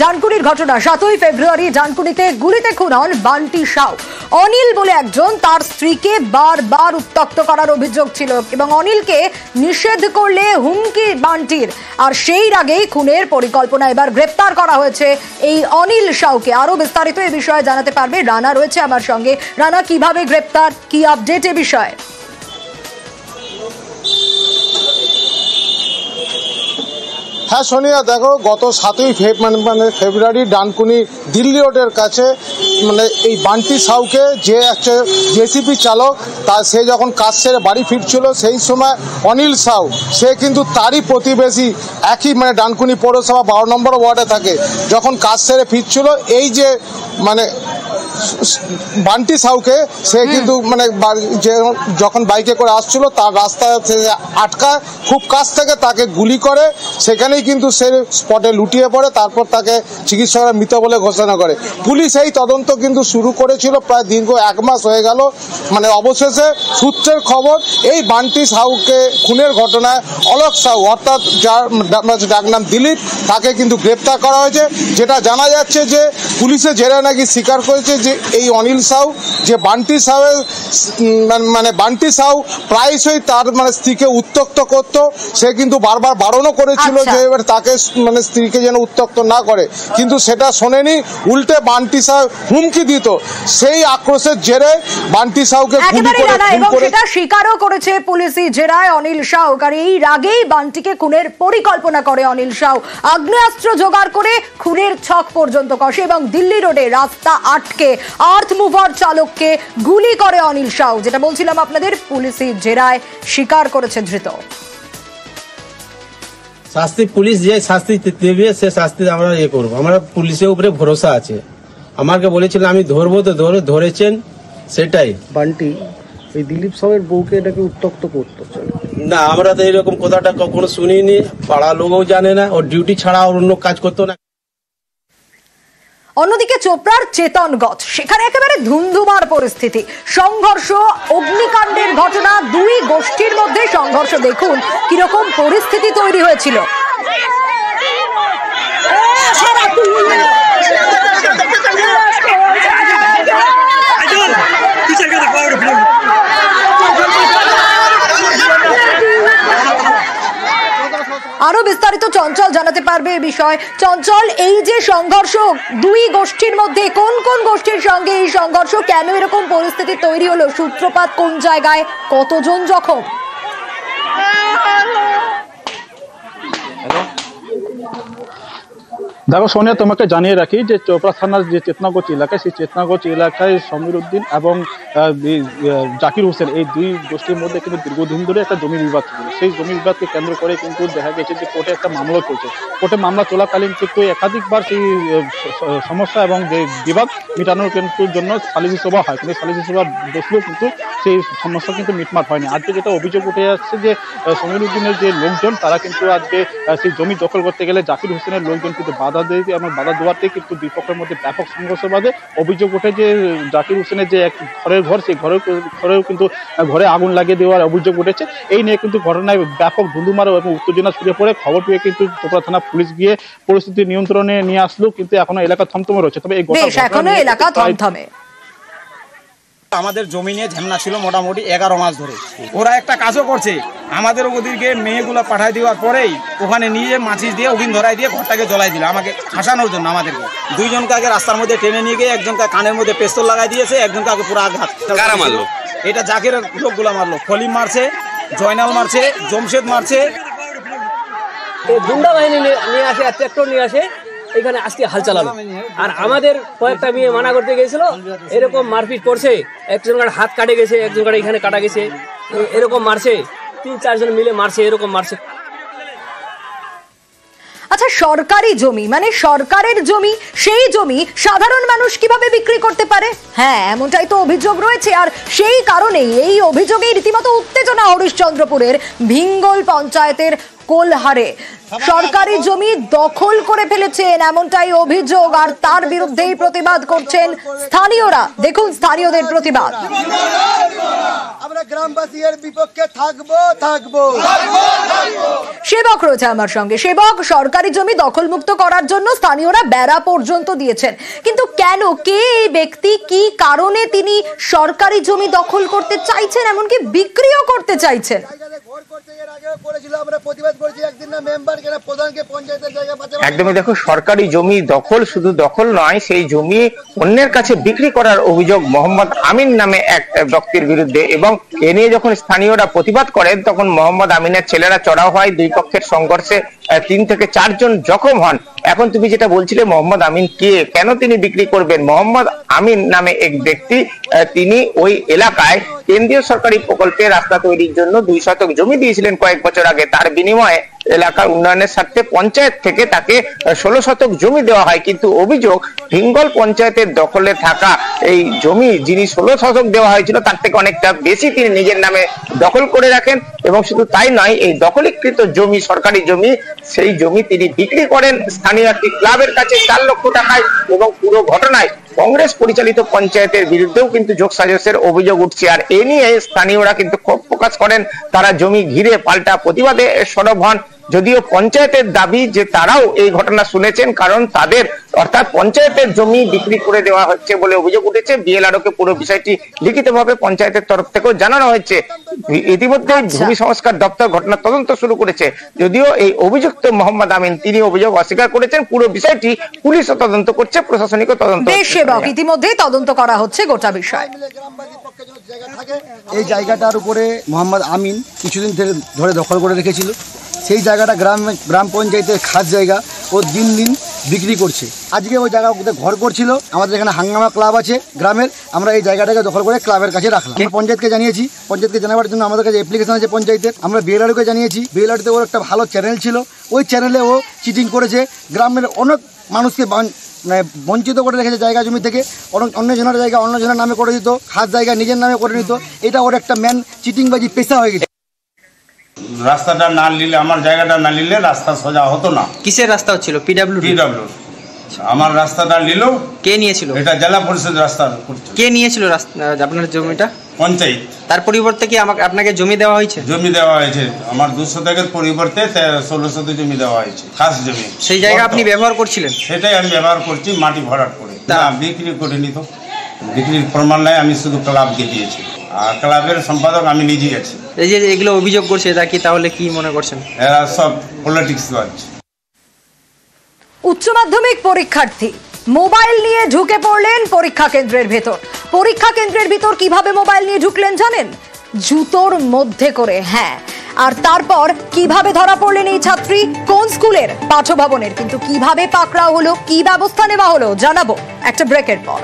ডানকুনির ঘটনা 7ই ফেব্রুয়ারি ডানকুনিতে গুলিতে খুন হন বান্টি সাউ। অনিল বলে একজন তার স্ত্রীকে বারবার উত্ত্যক্ত করার অভিযোগ ছিল এবং অনিলকে নিষেধ করলে হুমকি বান্টির। আর সেই আগেই খুনের পরিকল্পনা। এবার গ্রেপ্তার করা হয়েছে এই অনিল সাউকে। আরো বিস্তারিত এই বিষয়ে জানাতে পারবে রানা, রয়েছে আমার সঙ্গে। রানা, কিভাবে গ্রেপ্তার, কি আপডেট এ বিষয়ে? হ্যাঁ সোনিয়া, দেখো গত 7ই ফেব্রুয়ারি ডানকুনি দিল্লি রোডের কাছে এই বান্টি সাউকে, যে একটা জেসিপি চালক, সে যখন কাজ সেরে বাড়ি ফিরছিল সেই সময় অনিল সাউ, সে কিন্তু তারই প্রতিবেশী, একই ডানকুনি পৌরসভা 12 নম্বর ওয়ার্ডে থাকে। যখন কাজ সেরে ফিরছিল এই যে বান্টি সাউকে, সে কিন্তু যখন বাইকে করে আসছিল তার রাস্তায় আটকায়, খুব কাছ থেকে তাকে গুলি করে, সেখানেই কিন্তু সে স্পটে লুটিয়ে পড়ে। তারপর তাকে চিকিৎসকরা মৃত বলে ঘোষণা করে। পুলিশ এই তদন্ত কিন্তু শুরু করেছিল, প্রায় দীর্ঘ 1 মাস হয়ে গেল। অবশেষে সূত্রের খবর, এই বান্টি সাউকে খুনের ঘটনায় অলোক সাউ, অর্থাৎ যার ডাকনাম দিলীপ, তাকে কিন্তু গ্রেপ্তার করা হয়েছে। যেটা জানা যাচ্ছে যে পুলিশের জেরা নাকি স্বীকার করেছে যে এই অনিল সাউ, যে বান্টি সাউয়ের বান্টি সাউ প্রায়শই তার স্ত্রীকে উত্ত্যক্ত করত। সে কিন্তু বারবার বারণও করেছিল যে এবার তাকে স্ত্রীকে যেন উত্ত্যক্ত না করে, কিন্তু সেটা শোনেনি। উল্টে বান্টি সাউ হুমকি দিত। সেই আক্রোশের জেরে বান্টি সাউকে গুলি করে খুন করে। সেটা স্বীকারও করেছে পুলিশি জেরায় অনিল সাউ। কারণ এই আগেই বান্টিকে খুনের পরিকল্পনা করে অনিল সাউ। আগ্নেয়াস্ত্র জোগাড় করে খুনের ছক পর্যন্ত কষে এবং দিল্লি রোডে রাস্তা আটকে আর্থ মুভার চালককে গুলি করে অনিল সাউ। যেটা বলছিলাম আপনাদের, পুলিশি জেরায় স্বীকার করেছে ধৃত। শাস্তি পুলিশ যে শাস্তি দেবে সে শাস্তি আমরা করবো। আমরা পুলিশের উপরে ভরসা আছে। আমাকে বলেছিলেন আমি ধরবো, তো ধরেছেন, সেটাই। বান্টি এই দিলীপ সাউয়ের বউকে এটাকে উত্ত্যক্ত করতো না, আমরা তো এরকম কথাটা কখনো শুনিনি। পাড়া লোকও জানে না। ওর ডিউটি ছাড়া ওর অন্য কাজ করতো না। অন্যদিকে চোপড়ার চেতনগঞ্জ, সেখানে একেবারে ধুমধুমার পরিস্থিতি, সংঘর্ষ, অগ্নিকাণ্ডের ঘটনা, দুই গোষ্ঠীর মধ্যে সংঘর্ষ। দেখুন কিরকম পরিস্থিতি তৈরি হয়েছিল। আরো বিস্তারিত চঞ্চল জানাতে পারবে এই বিষয়। চঞ্চল, এই যে সংঘর্ষ দুই গোষ্ঠীর মধ্যে, কোন কোন গোষ্ঠীর সঙ্গে এই সংঘর্ষ, কেন এরকম পরিস্থিতি তৈরি হলো, সূত্রপাত কোন জায়গায়, কতজন জখম? দেখো সোনিয়া, তোমাকে জানিয়ে রাখি যে চোপড়া থানার যে চেতনাগঞ্জ এলাকা, সেই চেতনাগঞ্জ এলাকায় সমীর উদ্দিন এবং জাকির হোসেন, এই দুই গোষ্ঠীর মধ্যে কিন্তু দীর্ঘদিন ধরে একটা জমি বিবাদ ছিল। সেই জমি বিবাদকে কেন্দ্র করে কিন্তু দেখা গেছে যে কোর্টে একটা মামলা চলছে। কোর্টে মামলা চলাকালীন কিন্তু একাধিকবার সেই সমস্যা এবং যে বিবাদ মেটানোর কিন্তু জন্য সালিসি সভা হয়, কিন্তু সালিসি সভা বসলেও কিন্তু সেই সমস্যা কিন্তু মিটমাট হয়নি। আজকে যেটা অভিযোগ উঠে আসছে যে সমীর উদ্দিনের যে লোকজন, তারা কিন্তু আজকে সেই জমি দখল করতে গেলে জাকির হোসেনের লোকজন কিন্তু বাধা দেয় এবং বাধা দেওয়াতে কিন্তু দুই পক্ষের মধ্যে ব্যাপক সংঘর্ষ বাধে। অভিযোগ ওঠে যে জাকির হোসেনের যে এক ঘরের ঘর, সেই ঘরেও কিন্তু ঘরে আগুন লাগিয়ে দেওয়ার অভিযোগ উঠেছে। এই নিয়ে কিন্তু ঘটনায় ব্যাপক ধুন্ধুমার এবং উত্তেজনা ছড়িয়ে পড়ে। খবর পেয়ে কিন্তু চোপড়া থানা পুলিশ গিয়ে পরিস্থিতি নিয়ন্ত্রণে নিয়ে আসলো, কিন্তু এখনো এলাকা থমথমে রয়েছে। তবে এই এলাকা থমথমে। আমাদের জমি নিয়ে ঝামেলা ছিল মোটামুটি 11 মাস ধরে। ওরা একটা কাজও করছে, আমাদের ওদিকে মেয়েগুলো পাঠাই দেওয়ার পরেই ওখানে নিয়ে মাছিস দিয়ে ওখানে ধরাই দিয়ে ঘরটাকে জ্বলাই দিল আমাকে ফাঁসানোর জন্য। আমাদেরকে দুইজনকে আগে রাস্তার মধ্যে টেনে নিয়ে গিয়ে একজনকে কানের মধ্যে পেস্তল লাগাই দিয়েছে, একজনকে আগে পুরো আঘাত। কারা মারলো? এটা জাকির লোকগুলো মারলো। ফলিম মারছে, জয়নাল মারছে, জমশেদ মারছে। গুন্ডা বাহিনী নিয়ে আসে, ট্রাক্টর নিয়ে আসে, এখানে আজকে হাল চালালো। আর আমাদের কয়েকটা মেয়ে মানা করতে গেছিল, এরকম মারপিট করছে। একজনের হাত কাটে গেছে, একজনের এখানে কাটা গেছে, এরকম মারছে। 3-4 জন মিলে মারছে, এরকম মারছে। আচ্ছা, সরকারি জমি মানে সরকারের জমি, সেই জমি সাধারণ মানুষ কিভাবে বিক্রি করতে পারে? হ্যাঁ, এমনটাই তো অভিযোগ রয়েছে। আর সেই কারণেই এই অভিযোগে রীতিমতো উত্তেজনা হরিশ্চন্দ্রপুরের ভিঙ্গল পঞ্চায়েতের কোলহারে। সরকারি জমি দখল করে ফেলেছেন এমনটাই অভিযোগ, আর তার বিরুদ্ধেই প্রতিবাদ করছেন স্থানীয়রা। দেখুন স্থানীয়দের প্রতিবাদ। আমরা গ্রামবাসী এর বিপক্ষে থাকবো। সেবক রয়েছে আমার সঙ্গে। সেবক, সরকারি জমি দখলমুক্ত করার জন্য স্থানীয়রা বেড়া পর্যন্ত দিয়েছেন, কিন্তু কেন, কে এই ব্যক্তি, কি কারণে তিনি সরকারি জমি দখল করতে চাইছেন, এমনকি বিক্রিও করতে চাইছেন? একদমই, দেখো, সরকারি জমি দখল শুধু দখল নয়, সেই জমি অন্যের কাছে বিক্রি করার অভিযোগ মোহাম্মদ আমিন নামে এক ব্যক্তির বিরুদ্ধে। এবং এ নিয়ে যখন স্থানীয়রা প্রতিবাদ করেন তখন মোহাম্মদ আমিনের ছেলেরা চড়াও হয়, দুই পক্ষের সংঘর্ষে 3 থেকে 4 জন জখম হন। এখন তুমি যেটা বলছিলে মোহাম্মদ আমিন কে, কেন তিনি বিক্রি করবেন? মোহাম্মদ আমিন নামে এক ব্যক্তি, তিনি ওই এলাকায় কেন্দ্রীয় সরকারি প্রকল্পে রাস্তা তৈরির জন্য 2 শতক জমি দিয়েছিলেন কয়েক বছর আগে। তার বিনিময়ে এলাকার উন্নয়নের স্বার্থে পঞ্চায়েত থেকে তাকে 16 শতক জমি দেওয়া হয়, কিন্তু অভিযোগ হিঙ্গল পঞ্চায়েতের দখলে থাকা এই জমি যিনি 16 শতক দেওয়া হয়েছিল তার থেকে অনেকটা বেশি তিনি নিজের নামে দখল করে রাখেন। এবং শুধু তাই নয়, এই দখলীকৃত জমি, সরকারি জমি, সেই জমি তিনি বিক্রি করেন স্থানীয় একটি ক্লাবের কাছে 4 লক্ষ টাকায়। এবং পুরো ঘটনায় কংগ্রেস পরিচালিত পঞ্চায়েতের বিরুদ্ধেও কিন্তু যোগসাজশের অভিযোগ উঠছে। আর এ নিয়ে স্থানীয়রা কিন্তু ক্ষোভ প্রকাশ করেন, তারা জমি ঘিরে পাল্টা প্রতিবাদে সরব হন। যদিও পঞ্চায়েতের দাবি যে তারাও এই ঘটনা শুনেছেন, কারণ তাদের অর্থাৎ পঞ্চায়েতের জমি বিক্রি করে দেওয়া হচ্ছে বলে অভিযোগ উঠেছে। বিএলআরওকে পুরো বিষয়টি লিখিতভাবে পঞ্চায়েতের তরফ থেকেও জানানো হয়েছে। ইতিমধ্যে ভূমি সংস্কার দপ্তর ঘটনার তদন্ত শুরু করেছে। যদিও এই অভিযুক্ত মোহাম্মদ আমিন তিনি অভিযোগ অস্বীকার করেছেন। পুরো বিষয়টি পুলিশও তদন্ত করছে, প্রশাসনিক তদন্ত। ইতিমধ্যে তদন্ত করা হচ্ছে গোটা বিষয়। এই জায়গাটার উপরে মোহাম্মদ আমিন কিছুদিন ধরে দখল করে রেখেছিল। সেই জায়গাটা গ্রাম পঞ্চায়েতের খাস জায়গা, ও দিন দিন বিক্রি করছে। আজকে ওই জায়গা ঘর করছিল, আমাদের এখানে হাঙ্গামা ক্লাব আছে গ্রামের, আমরা এই জায়গাটাকে দখল করে ক্লাবের কাছে রাখলাম। আমরা পঞ্চায়েতকে জানিয়েছি, পঞ্চায়েতকে জানাবার জন্য আমাদের কাছে অ্যাপ্লিকেশন আছে পঞ্চায়েতের। আমরা বিএলআরওকে জানিয়েছি, বিএলআরওতে ওর একটা ভালো চ্যানেল ছিল, ওই চ্যানেলে ও চিটিং করেছে, গ্রামের অনেক মানুষকে বঞ্চিত করে রেখেছে জায়গা জমি থেকে। অন্যজনের জায়গা অন্যজনের নামে করে দিত, খাস জায়গা নিজের নামে করে নিত। এটা ওর একটা ম্যান চিটিংবাজি পেশা হয়ে গেছে। রাস্তাটা না নিলে, আমার জায়গাটা না নিলে রাস্তা সোজা হতো না। কিসের রাস্তা হচ্ছিল? পিডব্লিউ। আমার রাস্তাটা নিল। কে নিয়েছিল? এটা জেলা পরিষদ রাস্তা। কে নিয়েছিল আপনার জমিটা? পঞ্চায়েত। তার পরিবর্তে কি আপনাকে জমি দেওয়া হয়েছে? জমি দেওয়া হয়েছে আমার 2 শতকের পরিবর্তে 16 শতক জমি দেওয়া হয়েছে, খাস জমি। সেই জায়গা আপনি ব্যবহার করছিলেন? সেটাই আমি ব্যবহার করছি, মাটি ভরাট করে। না, বিক্রি করিনি তো, বিক্রির প্রমাণ নাই, আমি শুধু ক্লাবকে দিয়েছি, আর ক্লাবের সম্পাদক আমি নিজেই আছি। এই যে এগুলো অভিযোগ করছে, এটা কি তাহলে কি মনে করছেন? এরা সব পলিটিক্স আছে। উচ্চ মাধ্যমিক পরীক্ষার্থী মোবাইল নিয়ে ঢুকে পড়লেন পরীক্ষা কেন্দ্রের ভেতর। পরীক্ষা কেন্দ্রের ভিতর কিভাবে মোবাইল নিয়ে ঢুকলেন জানেন? জুতোর মধ্যে করে। হ্যাঁ, আর তারপর কিভাবে ধরা পড়লেন এই ছাত্রী? কোন স্কুলের? পাঠ্যভবনের। কিন্তু কিভাবে পাকড়াও হলো, কি ব্যবস্থা নেওয়া হলো জানাবো একটা ব্রেকের পর।